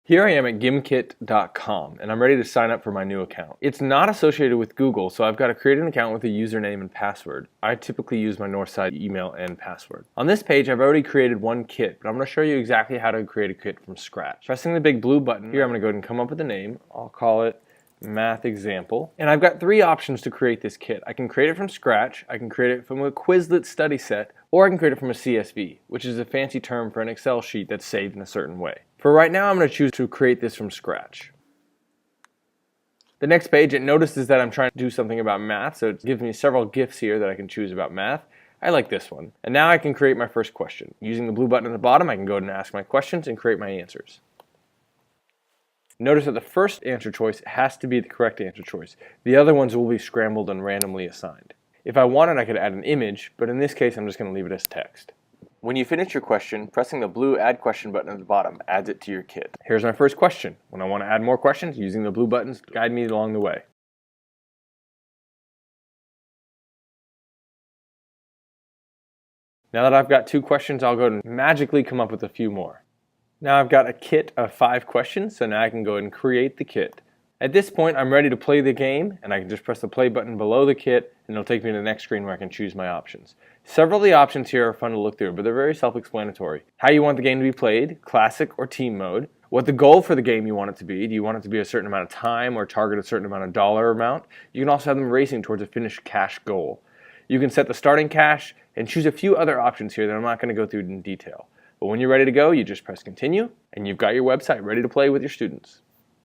Here I am at GimKit.com and I'm ready to sign up for my new account. It's not associated with Google, so I've got to create an account with a username and password. I typically use my Northside email and password. On this page, I've already created one kit, but I'm going to show you exactly how to create a kit from scratch. Pressing the big blue button, here I'm going to go ahead and come up with a name. I'll call it Math Example. And I've got three options to create this kit. I can create it from scratch, I can create it from a Quizlet study set, or I can create it from a CSV, which is a fancy term for an Excel sheet that's saved in a certain way. For right now, I'm going to choose to create this from scratch. The next page, it notices that I'm trying to do something about math, so it gives me several GIFs here that I can choose about math. I like this one. And now I can create my first question. Using the blue button at the bottom, I can go ahead and ask my questions and create my answers. Notice that the first answer choice has to be the correct answer choice. The other ones will be scrambled and randomly assigned. If I wanted, I could add an image, but in this case, I'm just going to leave it as text. When you finish your question, pressing the blue Add Question button at the bottom adds it to your kit. Here's my first question. When I want to add more questions, using the blue buttons guide me along the way. Now that I've got 2 questions, I'll go and magically come up with a few more. Now I've got a kit of 5 questions, so now I can go ahead and create the kit. At this point, I'm ready to play the game, and I can just press the play button below the kit, and it'll take me to the next screen where I can choose my options. Several of the options here are fun to look through, but they're very self-explanatory. How you want the game to be played, classic or team mode, what the goal for the game you want it to be. Do you want it to be a certain amount of time or target a certain amount of dollar amount? You can also have them racing towards a finished cash goal. You can set the starting cash and choose a few other options here that I'm not going to go through in detail. But when you're ready to go, you just press continue, and you've got your website ready to play with your students.